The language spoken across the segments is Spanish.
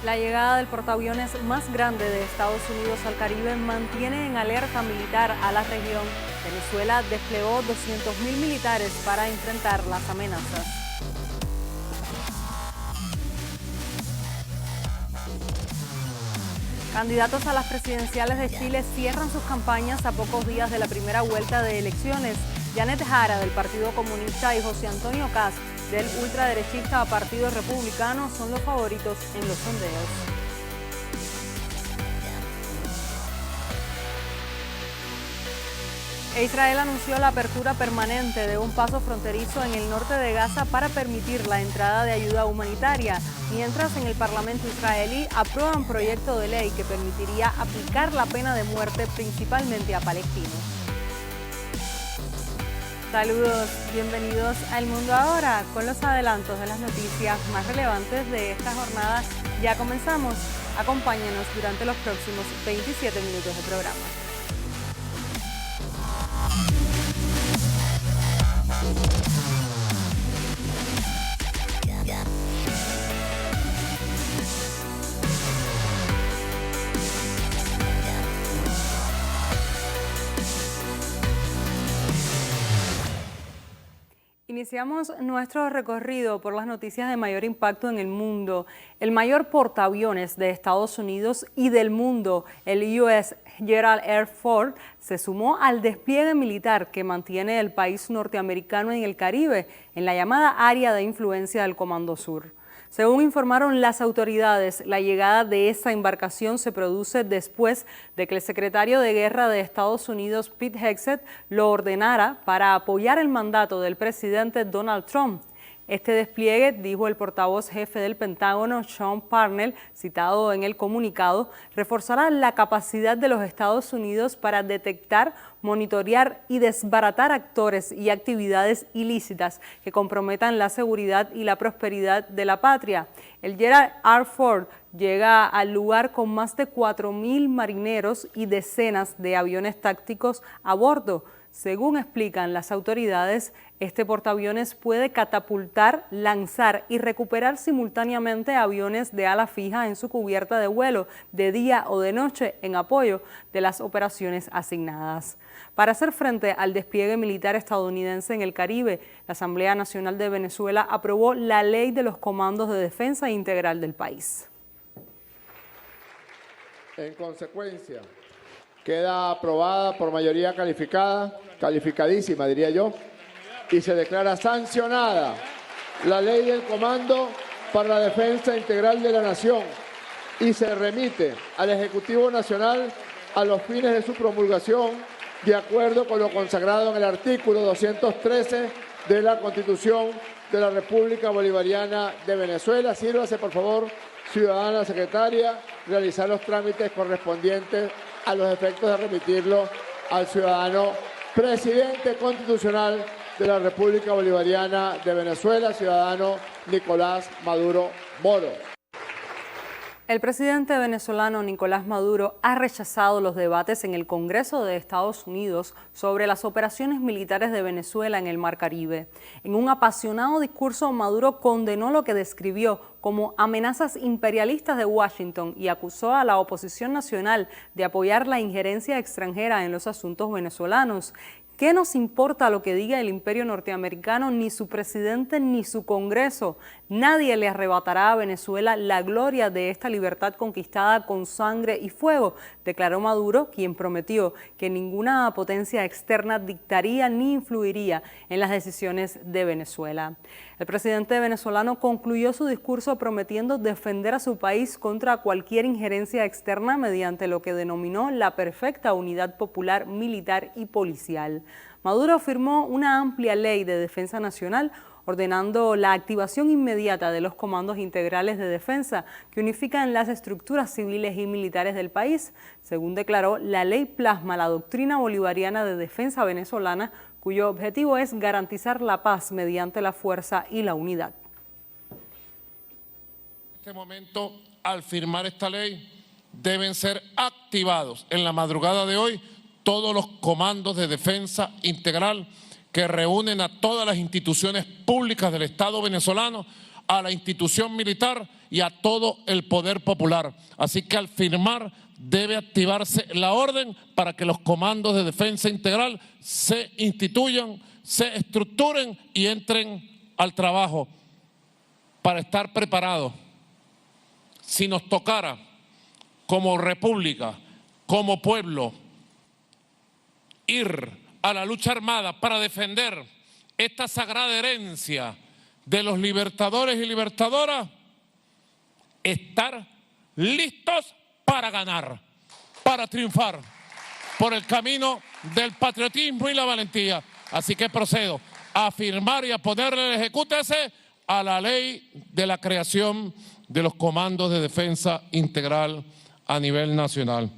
La llegada del portaaviones más grande de Estados Unidos al Caribe mantiene en alerta militar a la región. Venezuela desplegó 200.000 militares para enfrentar las amenazas. Candidatos a las presidenciales de Chile cierran sus campañas a pocos días de la primera vuelta de elecciones. Janet Jara, del Partido Comunista, y José Antonio Kast, del ultraderechista Partido Republicano, son los favoritos en los sondeos. Israel anunció la apertura permanente de un paso fronterizo en el norte de Gaza para permitir la entrada de ayuda humanitaria, mientras en el Parlamento israelí aprueban proyecto de ley que permitiría aplicar la pena de muerte principalmente a palestinos. Saludos, bienvenidos a El Mundo Ahora con los adelantos de las noticias más relevantes de esta jornada. Ya comenzamos, acompáñenos durante los próximos 27 minutos de programa. Iniciamos nuestro recorrido por las noticias de mayor impacto en el mundo. El mayor portaaviones de Estados Unidos y del mundo, el US Gerald R. Ford, se sumó al despliegue militar que mantiene el país norteamericano en el Caribe, en la llamada área de influencia del Comando Sur. Según informaron las autoridades, la llegada de esta embarcación se produce después de que el secretario de Guerra de Estados Unidos, Pete Hegseth, lo ordenara para apoyar el mandato del presidente Donald Trump. Este despliegue, dijo el portavoz jefe del Pentágono, Sean Parnell, citado en el comunicado, reforzará la capacidad de los Estados Unidos para detectar, monitorear y desbaratar actores y actividades ilícitas que comprometan la seguridad y la prosperidad de la patria. El Gerald R. Ford llega al lugar con más de 4.000 marineros y decenas de aviones tácticos a bordo. Según explican las autoridades, este portaaviones puede catapultar, lanzar y recuperar simultáneamente aviones de ala fija en su cubierta de vuelo, de día o de noche, en apoyo de las operaciones asignadas. Para hacer frente al despliegue militar estadounidense en el Caribe, la Asamblea Nacional de Venezuela aprobó la Ley de los Comandos de Defensa Integral del país. En consecuencia, queda aprobada por mayoría calificada, calificadísima diría yo, y se declara sancionada la Ley del Comando para la Defensa Integral de la Nación y se remite al Ejecutivo Nacional a los fines de su promulgación de acuerdo con lo consagrado en el artículo 213 de la Constitución de la República Bolivariana de Venezuela. Sírvase, por favor, ciudadana secretaria, realizar los trámites correspondientes a los efectos de remitirlo al ciudadano presidente constitucional de la República Bolivariana de Venezuela, ciudadano Nicolás Maduro Moro. El presidente venezolano Nicolás Maduro ha rechazado los debates en el Congreso de Estados Unidos sobre las operaciones militares de Venezuela en el Mar Caribe. En un apasionado discurso, Maduro condenó lo que describió como amenazas imperialistas de Washington y acusó a la oposición nacional de apoyar la injerencia extranjera en los asuntos venezolanos. ¿Qué nos importa lo que diga el imperio norteamericano, ni su presidente ni su Congreso? Nadie le arrebatará a Venezuela la gloria de esta libertad conquistada con sangre y fuego, declaró Maduro, quien prometió que ninguna potencia externa dictaría ni influiría en las decisiones de Venezuela. El presidente venezolano concluyó su discurso prometiendo defender a su país contra cualquier injerencia externa mediante lo que denominó la perfecta unidad popular, militar y policial. Maduro firmó una amplia ley de defensa nacional ordenando la activación inmediata de los comandos integrales de defensa que unifican las estructuras civiles y militares del país. Según declaró, la ley plasma la doctrina bolivariana de defensa venezolana, cuyo objetivo es garantizar la paz mediante la fuerza y la unidad. En este momento, al firmar esta ley, deben ser activados en la madrugada de hoy todos los comandos de defensa integral que reúnen a todas las instituciones públicas del Estado venezolano, a la institución militar y a todo el poder popular. Así que al firmar debe activarse la orden para que los comandos de defensa integral se instituyan, se estructuren y entren al trabajo para estar preparados. Si nos tocara como república, como pueblo, ir a la lucha armada para defender esta sagrada herencia de los libertadores y libertadoras, estar listos para ganar, para triunfar por el camino del patriotismo y la valentía. Así que procedo a firmar y a ponerle el ejecútese a la ley de la creación de los comandos de defensa integral a nivel nacional.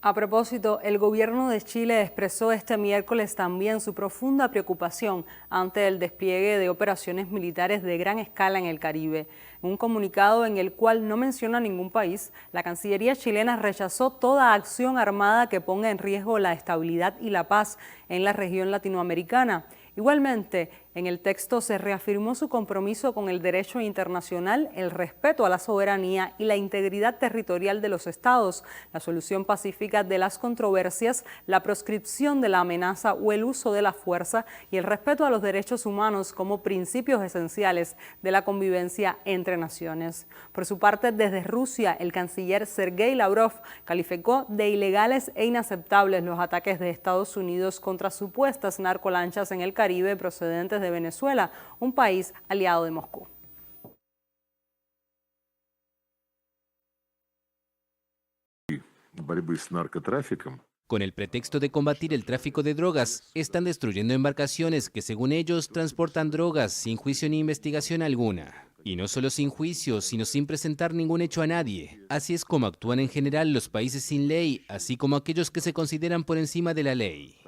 A propósito, el gobierno de Chile expresó este miércoles también su profunda preocupación ante el despliegue de operaciones militares de gran escala en el Caribe. En un comunicado en el cual no menciona ningún país, la Cancillería chilena rechazó toda acción armada que ponga en riesgo la estabilidad y la paz en la región latinoamericana. Igualmente, en el texto se reafirmó su compromiso con el derecho internacional, el respeto a la soberanía y la integridad territorial de los estados, la solución pacífica de las controversias, la proscripción de la amenaza o el uso de la fuerza y el respeto a los derechos humanos como principios esenciales de la convivencia entre naciones. Por su parte, desde Rusia, el canciller Sergei Lavrov calificó de ilegales e inaceptables los ataques de Estados Unidos contra supuestas narcolanchas en el Caribe procedentes de Venezuela, un país aliado de Moscú. Con el pretexto de combatir el tráfico de drogas, están destruyendo embarcaciones que, según ellos, transportan drogas sin juicio ni investigación alguna. Y no solo sin juicio, sino sin presentar ningún hecho a nadie. Así es como actúan en general los países sin ley, así como aquellos que se consideran por encima de la ley.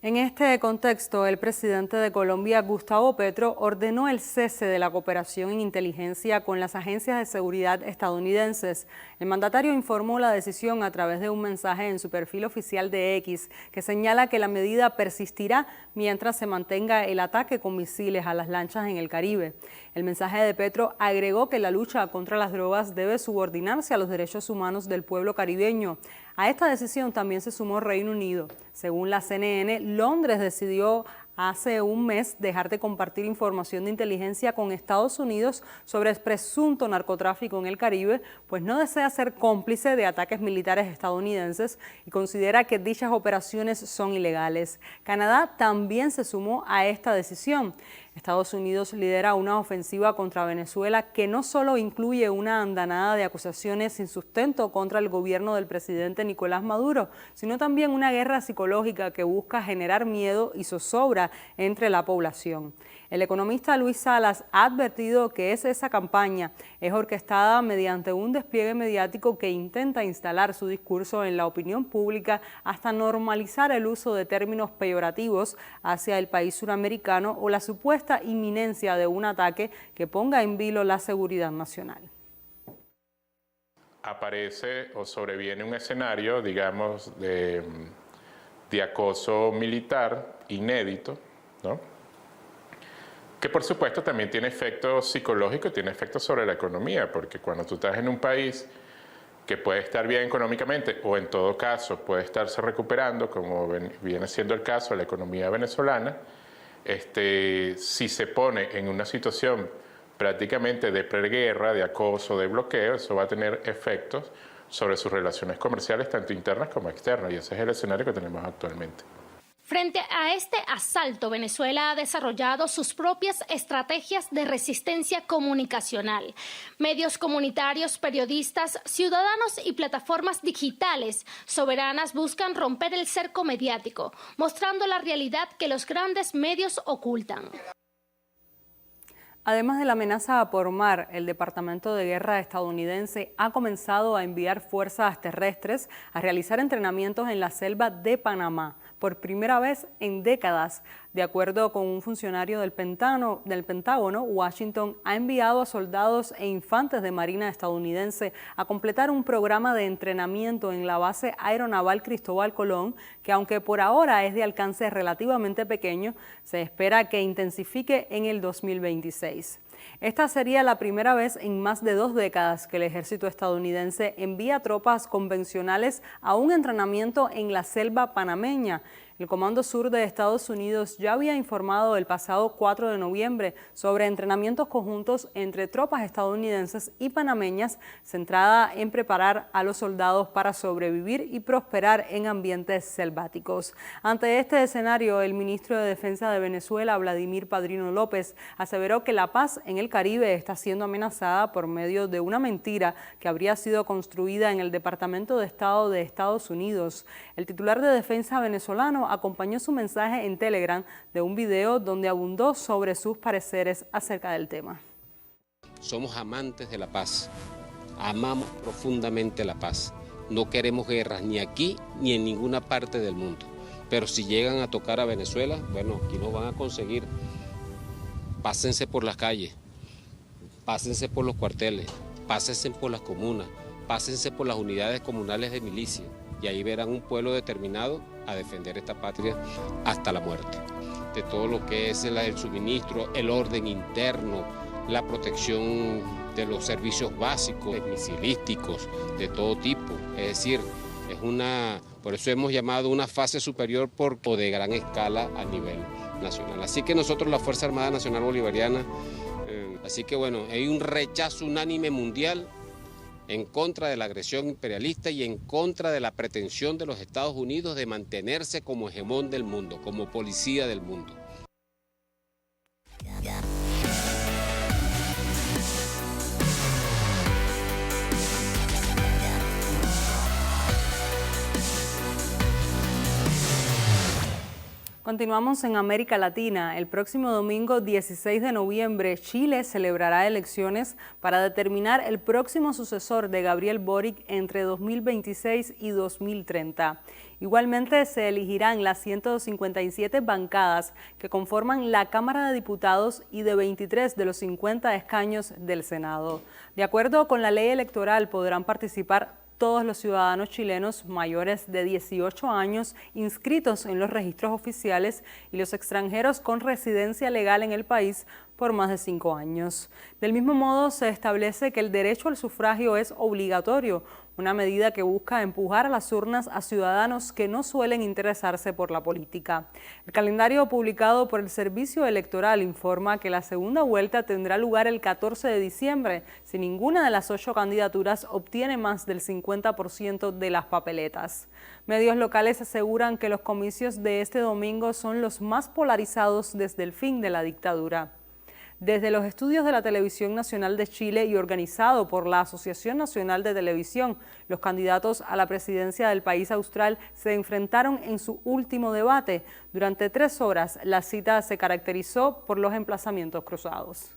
En este contexto, el presidente de Colombia, Gustavo Petro, ordenó el cese de la cooperación en inteligencia con las agencias de seguridad estadounidenses. El mandatario informó la decisión a través de un mensaje en su perfil oficial de X, que señala que la medida persistirá mientras se mantenga el ataque con misiles a las lanchas en el Caribe. El mensaje de Petro agregó que la lucha contra las drogas debe subordinarse a los derechos humanos del pueblo caribeño. A esta decisión también se sumó Reino Unido. Según la CNN, Londres decidió hace un mes dejar de compartir información de inteligencia con Estados Unidos sobre el presunto narcotráfico en el Caribe, pues no desea ser cómplice de ataques militares estadounidenses y considera que dichas operaciones son ilegales. Canadá también se sumó a esta decisión. Estados Unidos lidera una ofensiva contra Venezuela que no solo incluye una andanada de acusaciones sin sustento contra el gobierno del presidente Nicolás Maduro, sino también una guerra psicológica que busca generar miedo y zozobra entre la población. El economista Luis Salas ha advertido que esa campaña es orquestada mediante un despliegue mediático que intenta instalar su discurso en la opinión pública hasta normalizar el uso de términos peyorativos hacia el país suramericano o la supuesta inminencia de un ataque que ponga en vilo la seguridad nacional. Aparece o sobreviene un escenario, digamos, de acoso militar inédito, ¿no? Que por supuesto también tiene efectos psicológicos, tiene efectos sobre la economía, porque cuando tú estás en un país que puede estar bien económicamente o en todo caso puede estarse recuperando, como viene siendo el caso de la economía venezolana, si se pone en una situación prácticamente de preguerra, de acoso, de bloqueo, eso va a tener efectos sobre sus relaciones comerciales, tanto internas como externas, y ese es el escenario que tenemos actualmente. Frente a este asalto, Venezuela ha desarrollado sus propias estrategias de resistencia comunicacional. Medios comunitarios, periodistas, ciudadanos y plataformas digitales soberanas buscan romper el cerco mediático, mostrando la realidad que los grandes medios ocultan. Además de la amenaza por mar, el Departamento de Guerra estadounidense ha comenzado a enviar fuerzas terrestres a realizar entrenamientos en la selva de Panamá por primera vez en décadas. De acuerdo con un funcionario del Pentágono, Washington ha enviado a soldados e infantes de Marina estadounidense a completar un programa de entrenamiento en la base aeronaval Cristóbal Colón, que aunque por ahora es de alcance relativamente pequeño, se espera que intensifique en el 2026. Esta sería la primera vez en más de 2 décadas que el ejército estadounidense envía tropas convencionales a un entrenamiento en la selva panameña. El Comando Sur de Estados Unidos ya había informado el pasado 4 de noviembre sobre entrenamientos conjuntos entre tropas estadounidenses y panameñas, centrada en preparar a los soldados para sobrevivir y prosperar en ambientes selváticos. Ante este escenario, el ministro de Defensa de Venezuela, Vladimir Padrino López, aseveró que la paz en el Caribe está siendo amenazada por medio de una mentira que habría sido construida en el Departamento de Estado de Estados Unidos. El titular de Defensa venezolano acompañó su mensaje en Telegram de un video donde abundó sobre sus pareceres acerca del tema. Somos amantes de la paz, amamos profundamente la paz. No queremos guerras ni aquí ni en ninguna parte del mundo. Pero si llegan a tocar a Venezuela, bueno, aquí no van a conseguir. Pásense por las calles, pásense por los cuarteles, pásense por las comunas, pásense por las unidades comunales de milicia. Y ahí verán un pueblo determinado a defender esta patria hasta la muerte. De todo lo que es el suministro, el orden interno, la protección de los servicios básicos, misilísticos, de todo tipo. Es decir, por eso hemos llamado una fase superior o de gran escala a nivel nacional. Así que nosotros, la Fuerza Armada Nacional Bolivariana, así que bueno, hay un rechazo unánime mundial en contra de la agresión imperialista y en contra de la pretensión de los Estados Unidos de mantenerse como hegemón del mundo, como policía del mundo. Continuamos en América Latina. El próximo domingo 16 de noviembre, Chile celebrará elecciones para determinar el próximo sucesor de Gabriel Boric entre 2026 y 2030. Igualmente se elegirán las 157 bancadas que conforman la Cámara de Diputados y de 23 de los 50 escaños del Senado. De acuerdo con la ley electoral, podrán participar todos los ciudadanos chilenos mayores de 18 años inscritos en los registros oficiales y los extranjeros con residencia legal en el país por más de 5 años. Del mismo modo, se establece que el derecho al sufragio es obligatorio, una medida que busca empujar a las urnas a ciudadanos que no suelen interesarse por la política. El calendario publicado por el Servicio Electoral informa que la segunda vuelta tendrá lugar el 14 de diciembre, si ninguna de las 8 candidaturas obtiene más del 50% de las papeletas. Medios locales aseguran que los comicios de este domingo son los más polarizados desde el fin de la dictadura. Desde los estudios de la Televisión Nacional de Chile y organizado por la Asociación Nacional de Televisión, los candidatos a la presidencia del país austral se enfrentaron en su último debate. Durante 3 horas, la cita se caracterizó por los emplazamientos cruzados.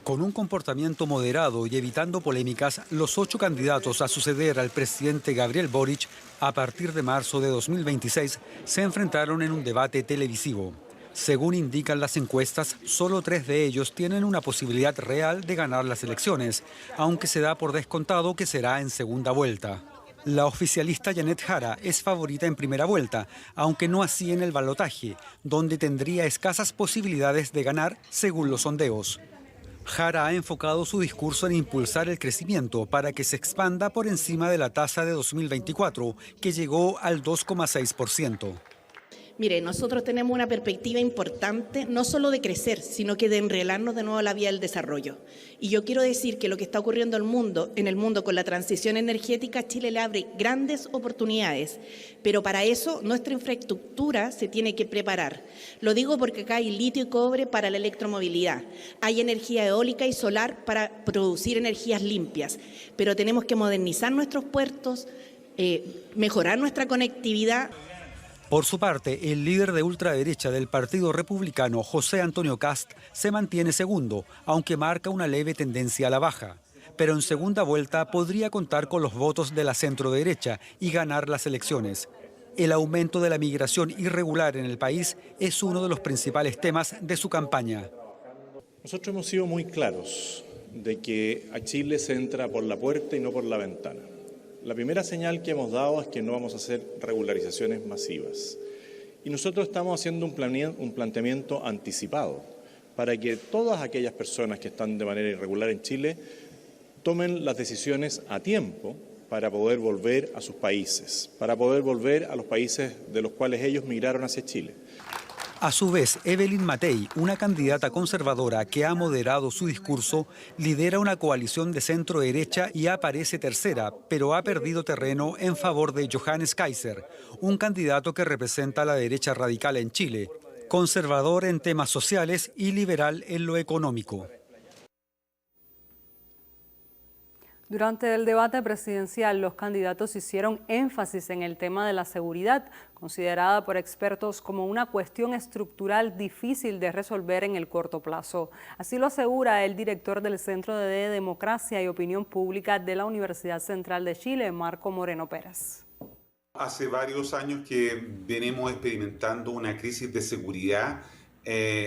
Con un comportamiento moderado y evitando polémicas, los 8 candidatos a suceder al presidente Gabriel Boric a partir de marzo de 2026 se enfrentaron en un debate televisivo. Según indican las encuestas, solo 3 de ellos tienen una posibilidad real de ganar las elecciones, aunque se da por descontado que será en segunda vuelta. La oficialista Janet Jara es favorita en primera vuelta, aunque no así en el balotaje, donde tendría escasas posibilidades de ganar según los sondeos. Jara ha enfocado su discurso en impulsar el crecimiento para que se expanda por encima de la tasa de 2024, que llegó al 2,6%. Mire, nosotros tenemos una perspectiva importante, no solo de crecer, sino que de enrelarnos de nuevo a la vía del desarrollo. Y yo quiero decir que lo que está ocurriendo en el mundo con la transición energética, Chile le abre grandes oportunidades, pero para eso nuestra infraestructura se tiene que preparar. Lo digo porque acá hay litio y cobre para la electromovilidad, hay energía eólica y solar para producir energías limpias, pero tenemos que modernizar nuestros puertos, mejorar nuestra conectividad. Por su parte, el líder de ultraderecha del Partido Republicano, José Antonio Kast, se mantiene segundo, aunque marca una leve tendencia a la baja. Pero en segunda vuelta podría contar con los votos de la centroderecha y ganar las elecciones. El aumento de la migración irregular en el país es uno de los principales temas de su campaña. Nosotros hemos sido muy claros de que a Chile se entra por la puerta y no por la ventana. La primera señal que hemos dado es que no vamos a hacer regularizaciones masivas. Y nosotros estamos haciendo un planteamiento anticipado para que todas aquellas personas que están de manera irregular en Chile tomen las decisiones a tiempo para poder volver a sus países, para poder volver a los países de los cuales ellos migraron hacia Chile. A su vez, Evelyn Matei, una candidata conservadora que ha moderado su discurso, lidera una coalición de centro-derecha y aparece tercera, pero ha perdido terreno en favor de Johannes Kaiser, un candidato que representa a la derecha radical en Chile, conservador en temas sociales y liberal en lo económico. Durante el debate presidencial, los candidatos hicieron énfasis en el tema de la seguridad, considerada por expertos como una cuestión estructural difícil de resolver en el corto plazo. Así lo asegura el director del Centro de Democracia y Opinión Pública de la Universidad Central de Chile, Marco Moreno Pérez. Hace varios años que venimos experimentando una crisis de seguridad.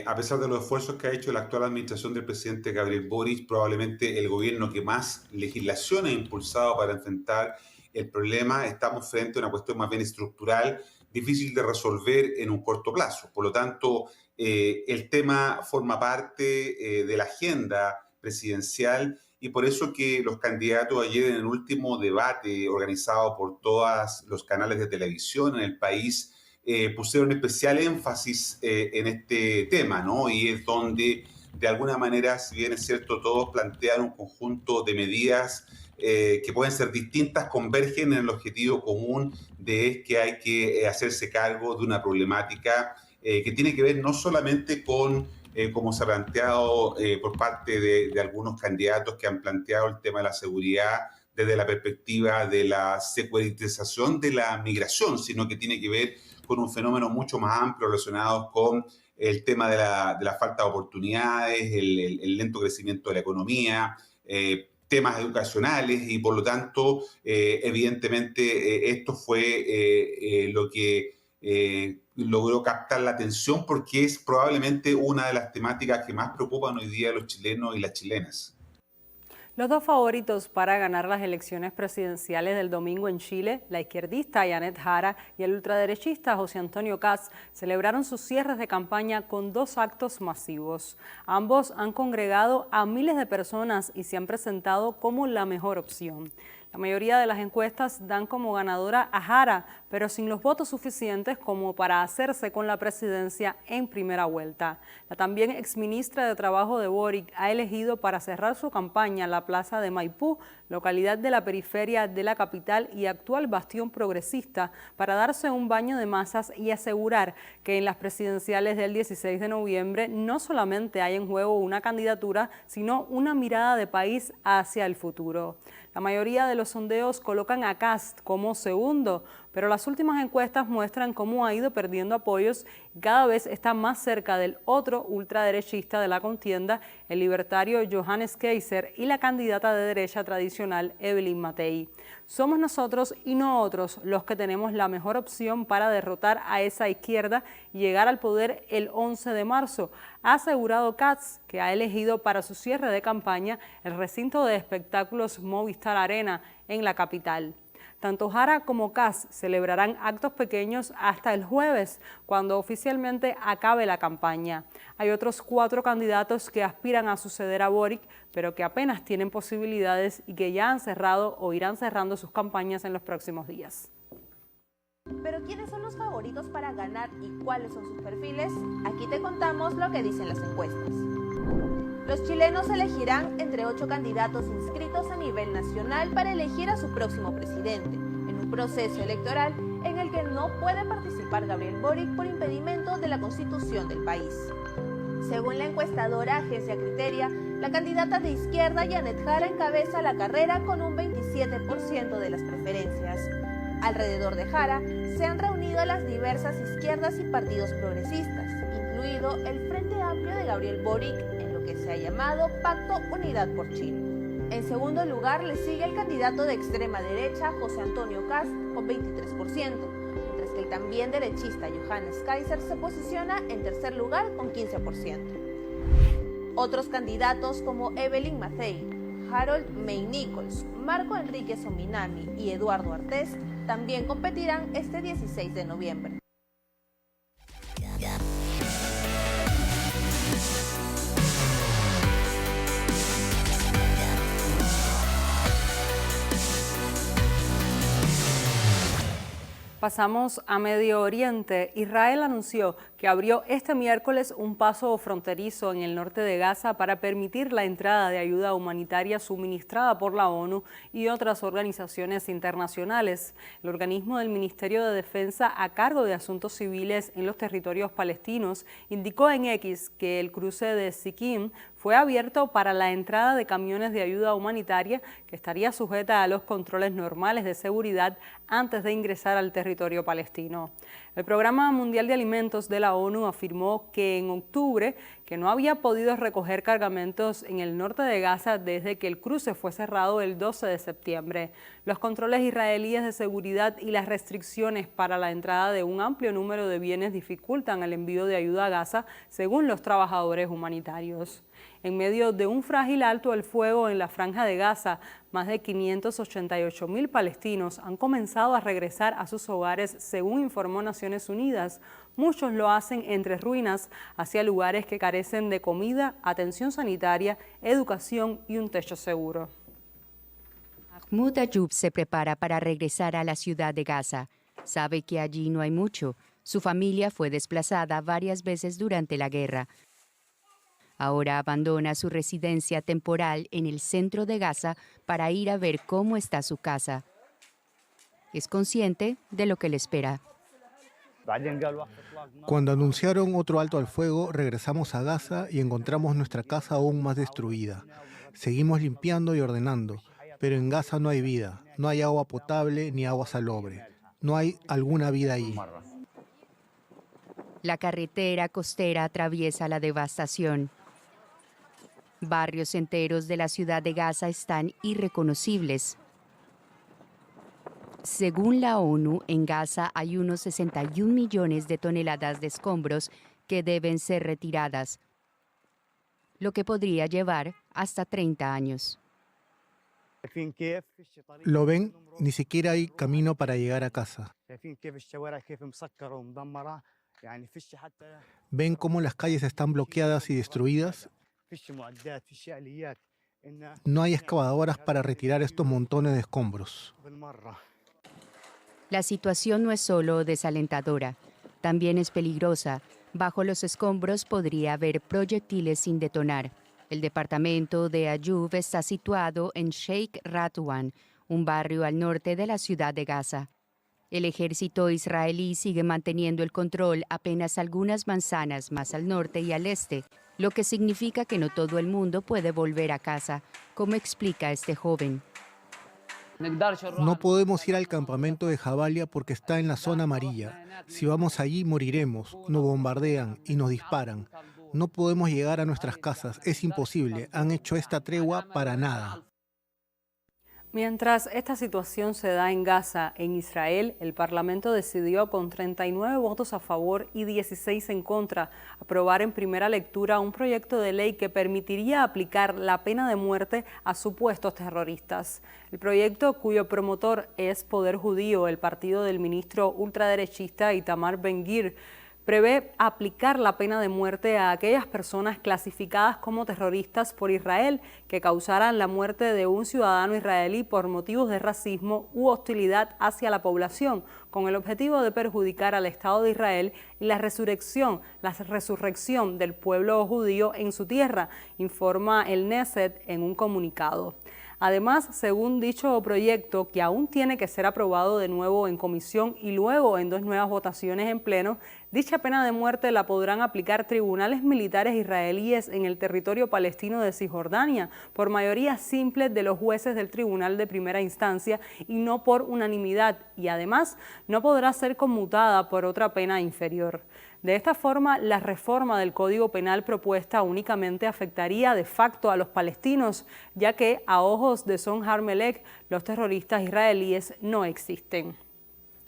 A pesar de los esfuerzos que ha hecho la actual administración del presidente Gabriel Boric, probablemente el gobierno que más legislación ha impulsado para enfrentar el problema, estamos frente a una cuestión más bien estructural, difícil de resolver en un corto plazo. Por lo tanto, el tema forma parte de la agenda presidencial y por eso que los candidatos ayer en el último debate organizado por todos los canales de televisión en el país pusieron especial énfasis en este tema, ¿no? Y es donde, de alguna manera, si bien es cierto, todos plantean un conjunto de medidas que pueden ser distintas, convergen en el objetivo común de que hay que hacerse cargo de una problemática que tiene que ver no solamente con, como se ha planteado por parte de algunos candidatos que han planteado el tema de la seguridad desde la perspectiva de la securitización de la migración, sino que tiene que ver con un fenómeno mucho más amplio relacionado con el tema de la falta de oportunidades, el lento crecimiento de la economía, temas educacionales y por lo tanto, evidentemente, esto fue lo que logró captar la atención porque es probablemente una de las temáticas que más preocupan hoy día a los chilenos y las chilenas. Los dos favoritos para ganar las elecciones presidenciales del domingo en Chile, la izquierdista Janet Jara y el ultraderechista José Antonio Kast, celebraron sus cierres de campaña con dos actos masivos. Ambos han congregado a miles de personas y se han presentado como la mejor opción. La mayoría de las encuestas dan como ganadora a Jara, pero sin los votos suficientes como para hacerse con la presidencia en primera vuelta. La también exministra de Trabajo de Boric ha elegido para cerrar su campaña la plaza de Maipú, localidad de la periferia de la capital y actual bastión progresista, para darse un baño de masas y asegurar que en las presidenciales del 16 de noviembre no solamente hay en juego una candidatura, sino una mirada de país hacia el futuro. La mayoría de los sondeos colocan a Kast como segundo, pero las últimas encuestas muestran cómo ha ido perdiendo apoyos y cada vez está más cerca del otro ultraderechista de la contienda, el libertario Johannes Kaiser, y la candidata de derecha tradicional Evelyn Matei. Somos nosotros y no otros los que tenemos la mejor opción para derrotar a esa izquierda y llegar al poder el 11 de marzo, ha asegurado Kast, que ha elegido para su cierre de campaña el recinto de espectáculos Movistar Arena en la capital. Tanto Jara como Kast celebrarán actos pequeños hasta el jueves, cuando oficialmente acabe la campaña. Hay otros 4 candidatos que aspiran a suceder a Boric, pero que apenas tienen posibilidades y que ya han cerrado o irán cerrando sus campañas en los próximos días. ¿Pero quiénes son los favoritos para ganar y cuáles son sus perfiles? Aquí te contamos lo que dicen las encuestas. Los chilenos elegirán entre 8 candidatos inscritos a nivel nacional para elegir a su próximo presidente, en un proceso electoral en el que no puede participar Gabriel Boric por impedimento de la Constitución del país. Según la encuestadora Agencia Criteria, la candidata de izquierda Janet Jara encabeza la carrera con un 27% de las preferencias. Alrededor de Jara se han reunido las diversas izquierdas y partidos progresistas, incluido el Frente Amplio de Gabriel Boric, en lo que se ha llamado Pacto Unidad por Chile. En segundo lugar le sigue el candidato de extrema derecha, José Antonio Kast, con 23%, mientras que el también derechista Johannes Kaiser se posiciona en tercer lugar con 15%. Otros candidatos como Evelyn Matthei, Harold May Nichols, Marco Enrique Sominami y Eduardo Artés también competirán este 16 de noviembre. Pasamos a Medio Oriente. Israel anunció que abrió este miércoles un paso fronterizo en el norte de Gaza para permitir la entrada de ayuda humanitaria suministrada por la ONU y otras organizaciones internacionales. El organismo del Ministerio de Defensa a cargo de asuntos civiles en los territorios palestinos indicó en X que el cruce de Siquim fue abierto para la entrada de camiones de ayuda humanitaria que estaría sujeta a los controles normales de seguridad antes de ingresar al territorio palestino. El Programa Mundial de Alimentos de la ONU afirmó que en octubre que no había podido recoger cargamentos en el norte de Gaza desde que el cruce fue cerrado el 12 de septiembre. Los controles israelíes de seguridad y las restricciones para la entrada de un amplio número de bienes dificultan el envío de ayuda a Gaza, según los trabajadores humanitarios. En medio de un frágil alto el fuego en la franja de Gaza, más de 588.000 palestinos han comenzado a regresar a sus hogares, según informó Naciones Unidas. Muchos lo hacen entre ruinas hacia lugares que carecen de comida, atención sanitaria, educación y un techo seguro. Mahmoud Ayoub se prepara para regresar a la ciudad de Gaza. Sabe que allí no hay mucho. Su familia fue desplazada varias veces durante la guerra. Ahora abandona su residencia temporal en el centro de Gaza para ir a ver cómo está su casa. Es consciente de lo que le espera. Cuando anunciaron otro alto al fuego, regresamos a Gaza y encontramos nuestra casa aún más destruida. Seguimos limpiando y ordenando, pero en Gaza no hay vida, no hay agua potable ni agua salobre. No hay alguna vida ahí. La carretera costera atraviesa la devastación. Barrios enteros de la ciudad de Gaza están irreconocibles. Según la ONU, en Gaza hay unos 61 millones de toneladas de escombros que deben ser retiradas, lo que podría llevar hasta 30 años. ¿Lo ven? Ni siquiera hay camino para llegar a casa. ¿Ven cómo las calles están bloqueadas y destruidas? No hay excavadoras para retirar estos montones de escombros. La situación no es solo desalentadora, también es peligrosa. Bajo los escombros podría haber proyectiles sin detonar. El departamento de Ayoub está situado en Sheikh Radwan, un barrio al norte de la ciudad de Gaza. El ejército israelí sigue manteniendo el control apenas algunas manzanas más al norte y al este, lo que significa que no todo el mundo puede volver a casa, como explica este joven. No podemos ir al campamento de Jabalia porque está en la zona amarilla. Si vamos allí moriremos, nos bombardean y nos disparan. No podemos llegar a nuestras casas, es imposible. Han hecho esta tregua para nada. Mientras esta situación se da en Gaza, en Israel, el Parlamento decidió con 39 votos a favor y 16 en contra aprobar en primera lectura un proyecto de ley que permitiría aplicar la pena de muerte a supuestos terroristas. El proyecto, cuyo promotor es Poder Judío, el partido del ministro ultraderechista Itamar Ben-Gvir, prevé aplicar la pena de muerte a aquellas personas clasificadas como terroristas por Israel que causaran la muerte de un ciudadano israelí por motivos de racismo u hostilidad hacia la población, con el objetivo de perjudicar al Estado de Israel y la resurrección del pueblo judío en su tierra, informa el Knesset en un comunicado. Además, según dicho proyecto, que aún tiene que ser aprobado de nuevo en comisión y luego en 2 nuevas votaciones en pleno, dicha pena de muerte la podrán aplicar tribunales militares israelíes en el territorio palestino de Cisjordania, por mayoría simple de los jueces del tribunal de primera instancia y no por unanimidad, y además no podrá ser conmutada por otra pena inferior. De esta forma, la reforma del Código Penal propuesta únicamente afectaría de facto a los palestinos, ya que a ojos de Son Harmelech, los terroristas israelíes no existen.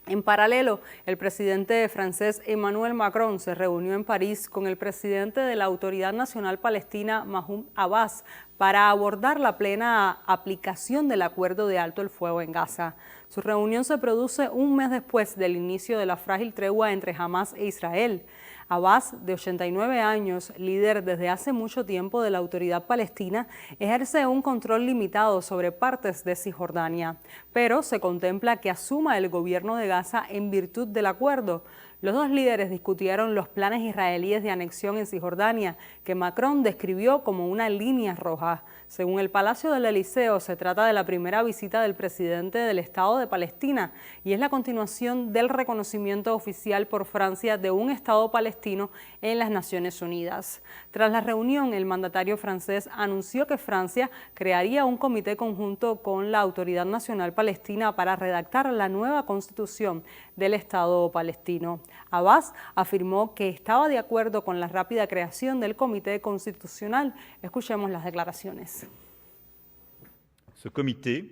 En paralelo, el presidente francés Emmanuel Macron se reunió en París con el presidente de la Autoridad Nacional Palestina, Mahmoud Abbas, para abordar la plena aplicación del acuerdo de alto el fuego en Gaza. Su reunión se produce un mes después del inicio de la frágil tregua entre Hamás e Israel. Abbas, de 89 años, líder desde hace mucho tiempo de la Autoridad Palestina, ejerce un control limitado sobre partes de Cisjordania, pero se contempla que asuma el gobierno de Gaza en virtud del acuerdo. Los dos líderes discutieron los planes israelíes de anexión en Cisjordania, que Macron describió como una línea roja. Según el Palacio del Eliseo, se trata de la primera visita del presidente del Estado de Palestina y es la continuación del reconocimiento oficial por Francia de un Estado palestino en las Naciones Unidas. Tras la reunión, el mandatario francés anunció que Francia crearía un comité conjunto con la Autoridad Nacional Palestina para redactar la nueva constitución del Estado palestino. Abbas afirmó que estaba de acuerdo con la rápida creación del Comité Constitucional. Escuchemos las declaraciones. Ce comité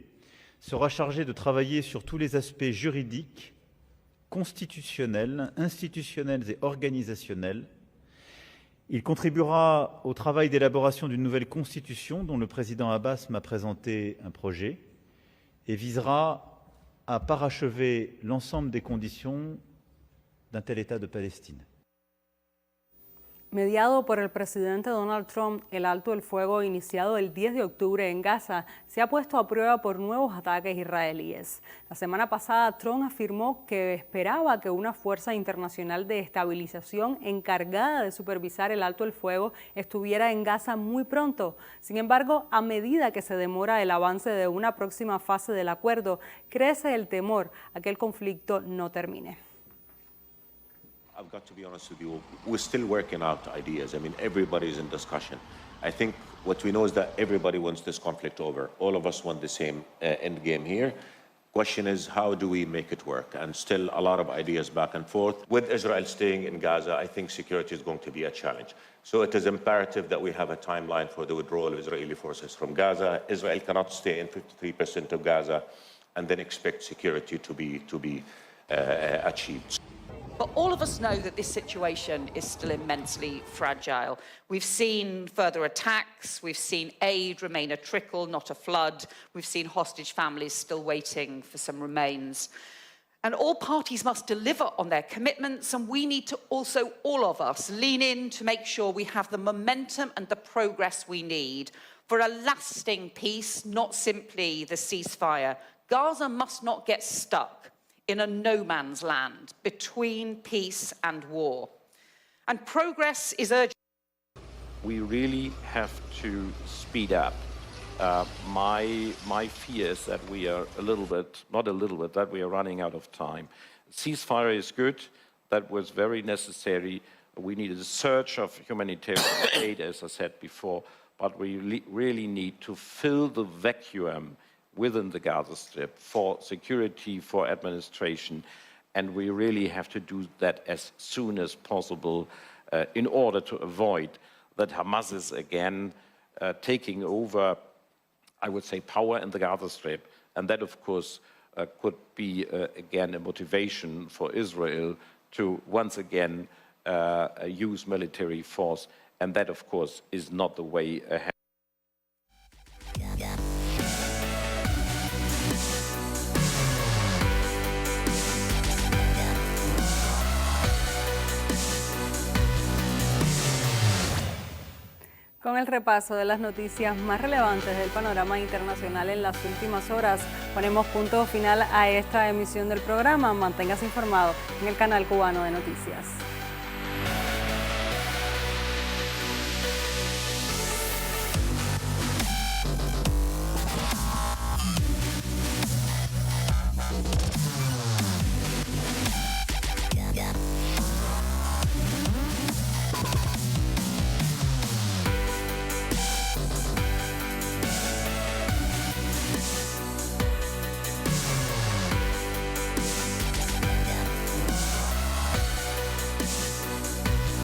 sera chargé de travailler sur tous les aspects juridiques, constitutionnels, institutionnels et organisationnels. Il contribuera au travail d'élaboration d'une nouvelle constitution dont le président Abbas m'a présenté un projet et visera à parachever l'ensemble des conditions d'un tel État de Palestine. Mediado por el presidente Donald Trump, el alto el fuego iniciado el 10 de octubre en Gaza se ha puesto a prueba por nuevos ataques israelíes. La semana pasada, Trump afirmó que esperaba que una fuerza internacional de estabilización encargada de supervisar el alto el fuego estuviera en Gaza muy pronto. Sin embargo, a medida que se demora el avance de una próxima fase del acuerdo, crece el temor a que el conflicto no termine. I've got to be honest with you, we're still working out ideas. I mean, everybody's in discussion. I think what we know is that everybody wants this conflict over. All of us want the same end game here. Question is, how do we make it work? And still a lot of ideas back and forth. With Israel staying in Gaza, I think security is going to be a challenge. So it is imperative that we have a timeline for the withdrawal of Israeli forces from Gaza. Israel cannot stay in 53% of Gaza and then expect security to be achieved. But all of us know that this situation is still immensely fragile. We've seen further attacks, we've seen aid remain a trickle, not a flood, we've seen hostage families still waiting for some remains. And all parties must deliver on their commitments, and we need to also, all of us, lean in to make sure we have the momentum and the progress we need for a lasting peace, not simply the ceasefire. Gaza must not get stuck in a no man's land between peace and war. And progress is urgent. We really have to speed up. My fear is that we are that we are running out of time. Ceasefire is good. That was very necessary. We needed a surge of humanitarian aid, as I said before, but we really need to fill the vacuum within the Gaza Strip for security, for administration, and we really have to do that as soon as possible in order to avoid that Hamas is again taking over, I would say, power in the Gaza Strip, and that, of course, could be again a motivation for Israel to once again use military force, and that, of course, is not the way ahead. Con el repaso de las noticias más relevantes del panorama internacional en las últimas horas, ponemos punto final a esta emisión del programa. Manténgase informado en el canal cubano de noticias.